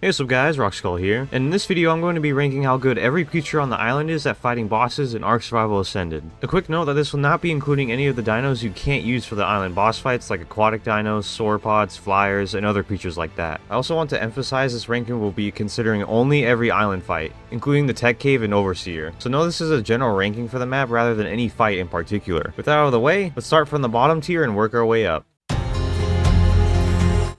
Hey, what's up guys, Rockskull here, and in this video I'm going to be ranking how good every creature on the island is at fighting bosses in ARK Survival Ascended. A quick note that this will not be including any of the dinos you can't use for the island boss fights like aquatic dinos, sauropods, flyers, and other creatures like that. I also want to emphasize this ranking will be considering only every island fight, including the Tech Cave and Overseer. So know this is a general ranking for the map rather than any fight in particular. With that out of the way, let's start from the bottom tier and work our way up.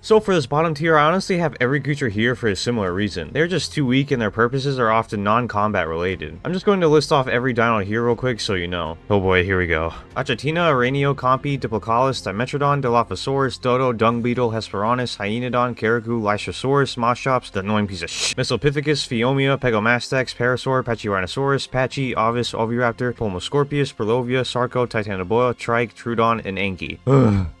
So for this bottom tier, I honestly have every creature here for a similar reason. They're just too weak and their purposes are often non-combat related. I'm just going to list off every dino here real quick so you know. Oh boy, here we go. Achatina, Aranio, Compi, Diplocaulus, Dimetrodon, Dilophosaurus, Dodo, Dung Beetle, Hesperornis, Hyenodon, Caribou, Lystrosaurus, Moschops, the annoying piece of shit, Mesopithecus, Pheomia, Pegomastax, Parasaur, Pachyrhinosaurus, Patchy, Ovis, Oviraptor, Pulmoscorpius, Perlovia, Sarco, Titanoboa, Trike, Trudon, and Anki.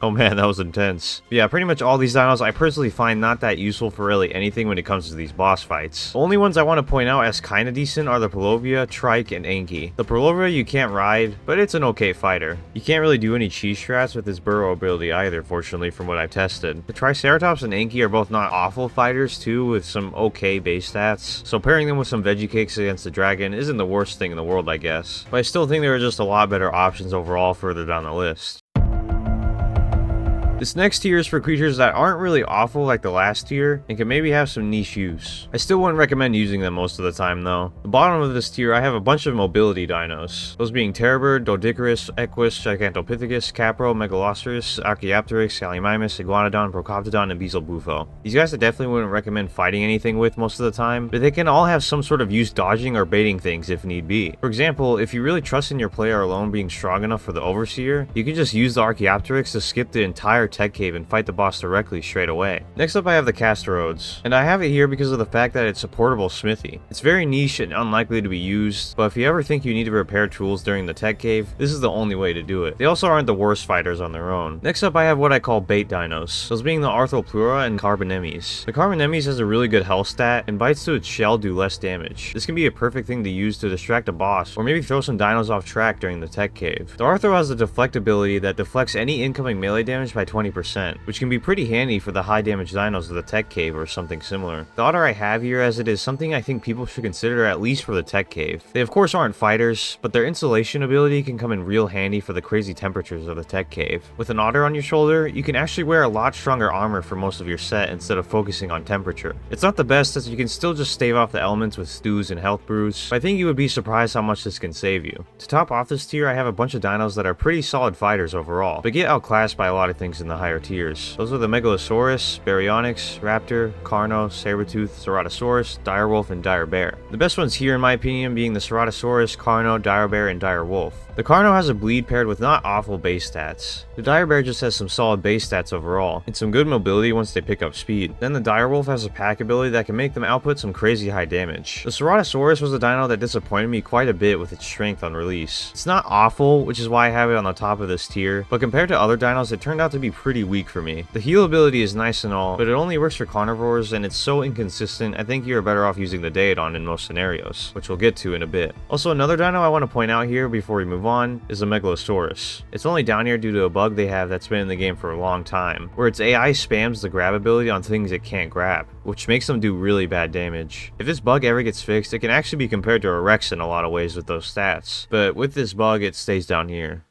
Oh man, that was intense. But yeah, pretty much all these dinos I personally find not that useful for really anything when it comes to these boss fights. The only ones I want to point out as kinda decent are the Perlovia, Trike, and Anki. The Perlovia you can't ride, but it's an okay fighter. You can't really do any cheese strats with his burrow ability either, fortunately, from what I've tested. The Triceratops and Anki are both not awful fighters too, with some okay base stats, so pairing them with some veggie cakes against the dragon isn't the worst thing in the world, I guess. But I still think there are just a lot better options overall further down the list. This next tier is for creatures that aren't really awful like the last tier, and can maybe have some niche use. I still wouldn't recommend using them most of the time though. The bottom of this tier I have a bunch of mobility dinos, those being Terrorbird, Doedicurus, Equus, Gigantopithecus, Capro, Megaloceros, Archaeopteryx, Gallimimus, Iguanodon, Procoptodon, and Beelzebufo. These guys I definitely wouldn't recommend fighting anything with most of the time, but they can all have some sort of use dodging or baiting things if need be. For example, if you really trust in your player alone being strong enough for the Overseer, you can just use the Archaeopteryx to skip the entire Tech Cave and fight the boss directly straight away. Next up I have the Castorodes, and I have it here because of the fact that it's a portable smithy. It's very niche and unlikely to be used, but if you ever think you need to repair tools during the Tech Cave, this is the only way to do it. They also aren't the worst fighters on their own. Next up I have what I call bait dinos, those being the Arthropleura and Carbonemes. The Carbonemes has a really good health stat, and bites to its shell do less damage. This can be a perfect thing to use to distract a boss, or maybe throw some dinos off track during the Tech Cave. The Arthro has the deflect ability that deflects any incoming melee damage by 20%. Which can be pretty handy for the high damage dinos of the Tech Cave or something similar. The otter I have here as it is something I think people should consider at least for the Tech Cave. They of course aren't fighters, but their insulation ability can come in real handy for the crazy temperatures of the Tech Cave. With an otter on your shoulder, you can actually wear a lot stronger armor for most of your set instead of focusing on temperature. It's not the best as you can still just stave off the elements with stews and health brews, but I think you would be surprised how much this can save you. To top off this tier, I have a bunch of dinos that are pretty solid fighters overall, but get outclassed by a lot of things in the higher tiers. Those are the Megalosaurus, Baryonyx, Raptor, Carno, Sabertooth, Ceratosaurus, Direwolf, and Dire Bear. The best ones here in my opinion being the Ceratosaurus, Carno, Dire Bear, and Dire Wolf. The Carno has a bleed paired with not awful base stats. The Dire Bear just has some solid base stats overall, and some good mobility once they pick up speed. Then the Dire Wolf has a pack ability that can make them output some crazy high damage. The Ceratosaurus was a dino that disappointed me quite a bit with its strength on release. It's not awful, which is why I have it on the top of this tier, but compared to other dinos it turned out to be pretty weak for me. The heal ability is nice and all, but it only works for carnivores and it's so inconsistent I think you're better off using the Daedon in most scenarios, which we'll get to in a bit. Also another dino I want to point out here before we move on is the Megalosaurus. It's only down here due to a bug they have that's been in the game for a long time, where its AI spams the grab ability on things it can't grab, which makes them do really bad damage. If this bug ever gets fixed, it can actually be compared to a Rex in a lot of ways with those stats, but with this bug it stays down here.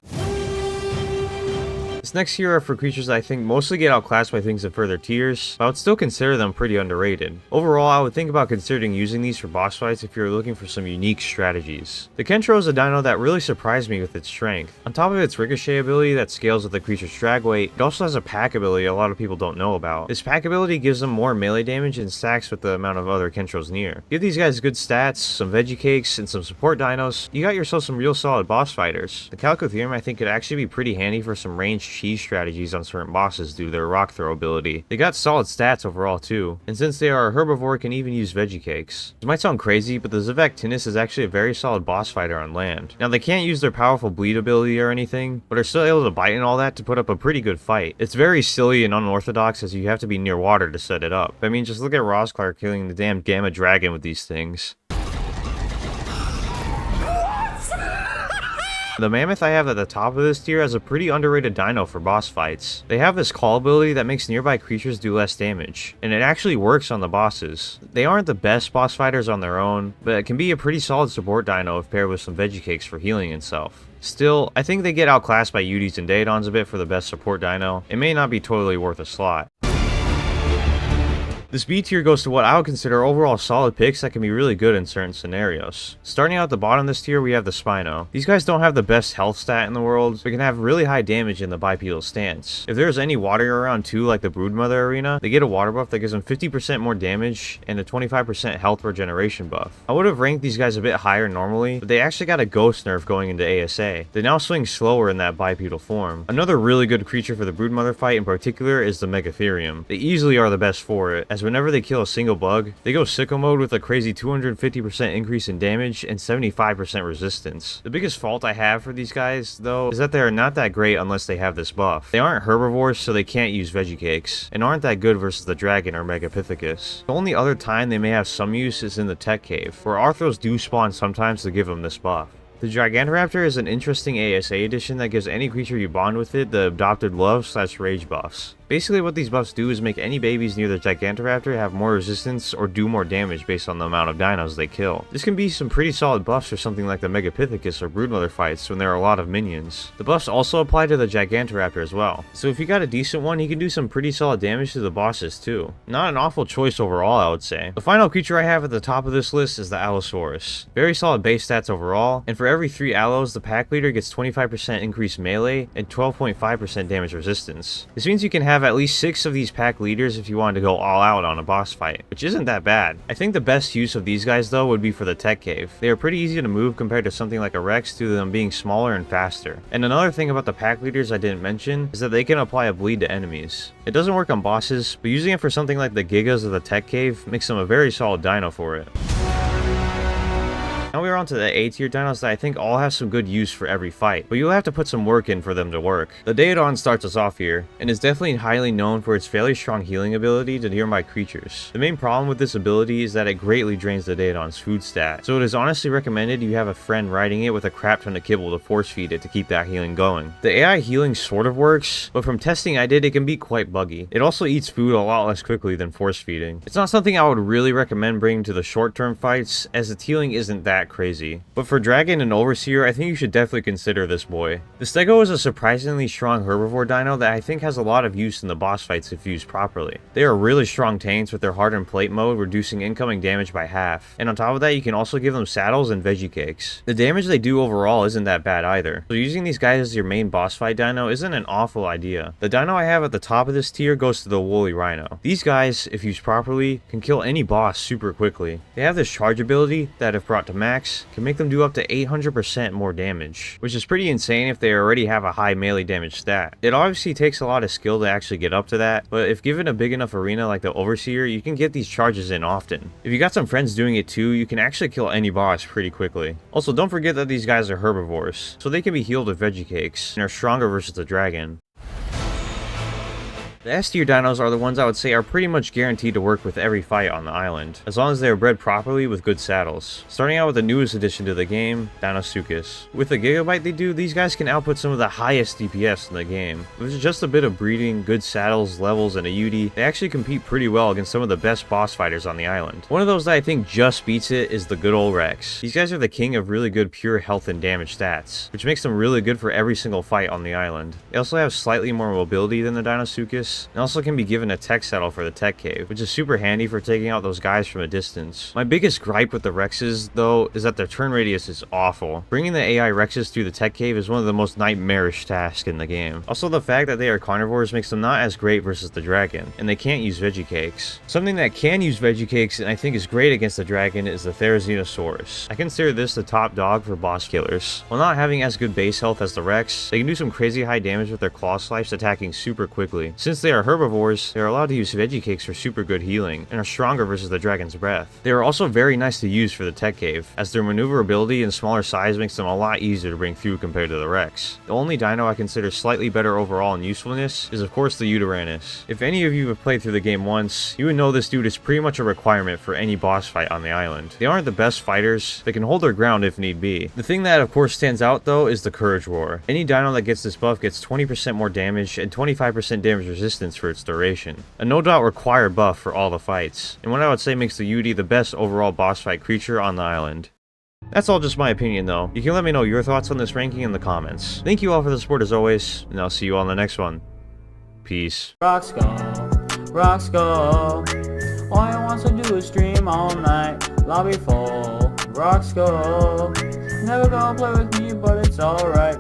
This next tier are for creatures that I think mostly get outclassed by things in further tiers, but I would still consider them pretty underrated. Overall, I would think about considering using these for boss fights if you're looking for some unique strategies. The Kentro is a dino that really surprised me with its strength. On top of its ricochet ability that scales with the creature's drag weight, it also has a pack ability a lot of people don't know about. This pack ability gives them more melee damage and stacks with the amount of other Kentros near. Give these guys good stats, some veggie cakes, and some support dinos, you got yourself some real solid boss fighters. The Calcotherium I think could actually be pretty handy for some ranged cheese strategies on certain bosses due to their rock throw ability. They got solid stats overall too, and since they are a herbivore can even use veggie cakes. This might sound crazy, but the Zivactinus is actually a very solid boss fighter on land. Now they can't use their powerful bleed ability or anything, but are still able to bite and all that to put up a pretty good fight. It's very silly and unorthodox as you have to be near water to set it up. I mean, just look at Rosclark killing the damn Gamma Dragon with these things. The mammoth I have at the top of this tier has a pretty underrated dino for boss fights. They have this call ability that makes nearby creatures do less damage, and it actually works on the bosses. They aren't the best boss fighters on their own, but it can be a pretty solid support dino if paired with some veggie cakes for healing itself. Still, I think they get outclassed by Udis and Daedons a bit for the best support dino. It may not be totally worth a slot. This B tier goes to what I would consider overall solid picks that can be really good in certain scenarios. Starting out at the bottom of this tier, we have the Spino. These guys don't have the best health stat in the world, but can have really high damage in the bipedal stance. If there's any water around too, like the Broodmother arena, they get a water buff that gives them 50% more damage and a 25% health regeneration buff. I would have ranked these guys a bit higher normally, but they actually got a ghost nerf going into ASA. They now swing slower in that bipedal form. Another really good creature for the Broodmother fight in particular is the Megatherium. They easily are the best for it, as whenever they kill a single bug, they go sicko mode with a crazy 250% increase in damage and 75% resistance. The biggest fault I have for these guys, though, is that they are not that great unless they have this buff. They aren't herbivores, so they can't use veggie cakes, and aren't that good versus the dragon or Megapithecus. The only other time they may have some use is in the tech cave, where Arthros do spawn sometimes to give them this buff. The Gigantoraptor is an interesting ASA addition that gives any creature you bond with it the adopted love/rage buffs. Basically what these buffs do is make any babies near the Gigantoraptor have more resistance or do more damage based on the amount of dinos they kill. This can be some pretty solid buffs for something like the Megapithecus or Broodmother fights when there are a lot of minions. The buffs also apply to the Gigantoraptor as well, so if you got a decent one, he can do some pretty solid damage to the bosses too. Not an awful choice overall, I would say. The final creature I have at the top of this list is the Allosaurus. Very solid base stats overall, and for every 3 allos, the pack leader gets 25% increased melee and 12.5% damage resistance. This means you can have at least 6 of these pack leaders if you wanted to go all out on a boss fight, which isn't that bad. I think the best use of these guys though would be for the tech cave. They are pretty easy to move compared to something like a Rex due to them being smaller and faster. And another thing about the pack leaders I didn't mention is that they can apply a bleed to enemies. It doesn't work on bosses, but using it for something like the Gigas of the tech cave makes them a very solid dino for it. Now we're on to the A tier dinos that I think all have some good use for every fight, but you'll have to put some work in for them to work. The Daedon starts us off here, and is definitely highly known for its fairly strong healing ability to nearby creatures. The main problem with this ability is that it greatly drains the Daedon's food stat, so it is honestly recommended you have a friend riding it with a crap ton of kibble to force feed it to keep that healing going. The AI healing sort of works, but from testing I did, it can be quite buggy. It also eats food a lot less quickly than force feeding. It's not something I would really recommend bringing to the short-term fights, as its healing isn't that crazy. But for Dragon and Overseer, I think you should definitely consider this boy. The Stego is a surprisingly strong herbivore dino that I think has a lot of use in the boss fights if used properly. They are really strong tanks with their hardened plate mode, reducing incoming damage by half. And on top of that, you can also give them saddles and veggie cakes. The damage they do overall isn't that bad either, so using these guys as your main boss fight dino isn't an awful idea. The dino I have at the top of this tier goes to the Woolly Rhino. These guys, if used properly, can kill any boss super quickly. They have this charge ability that, if brought to max, can make them do up to 800% more damage, which is pretty insane if they already have a high melee damage stat. It obviously takes a lot of skill to actually get up to that, but if given a big enough arena like the Overseer, you can get these charges in often. If you got some friends doing it too, you can actually kill any boss pretty quickly. Also, don't forget that these guys are herbivores, so they can be healed with veggie cakes, and are stronger versus the dragon. The S tier dinos are the ones I would say are pretty much guaranteed to work with every fight on the island, as long as they are bred properly with good saddles. Starting out with the newest addition to the game, Deinosuchus. With the gigabyte they do, these guys can output some of the highest DPS in the game. With just a bit of breeding, good saddles, levels, and a UD, they actually compete pretty well against some of the best boss fighters on the island. One of those that I think just beats it is the good old Rex. These guys are the king of really good pure health and damage stats, which makes them really good for every single fight on the island. They also have slightly more mobility than the Deinosuchus, and also can be given a tech saddle for the tech cave, which is super handy for taking out those guys from a distance. My biggest gripe with the Rexes, though, is that their turn radius is awful. Bringing the AI Rexes through the tech cave is one of the most nightmarish tasks in the game. Also, the fact that they are carnivores makes them not as great versus the dragon, and they can't use veggie cakes. Something that can use veggie cakes and I think is great against the dragon is the Therizinosaurus. I consider this the top dog for boss killers. While not having as good base health as the Rex, they can do some crazy high damage with their claw slice attacking super quickly. Since they they are herbivores, they are allowed to use veggie cakes for super good healing, and are stronger versus the dragon's breath. They are also very nice to use for the tech cave, as their maneuverability and smaller size makes them a lot easier to bring through compared to the Rex. The only dino I consider slightly better overall in usefulness is of course the Yutyrannus. If any of you have played through the game once, you would know this dude is pretty much a requirement for any boss fight on the island. They aren't the best fighters, they can hold their ground if need be. The thing that of course stands out though is the Courage Roar. Any dino that gets this buff gets 20% more damage and 25% damage resistance for its duration. A no doubt required buff for all the fights, and what I would say makes the Yuty the best overall boss fight creature on the island. That's all just my opinion though. You can let me know your thoughts on this ranking in the comments. Thank you all for the support as always, and I'll see you all in the next one. Peace. Rock skull. All you wants to do is stream all night. Lobby full, rock skull. Never gonna play with me, but it's alright.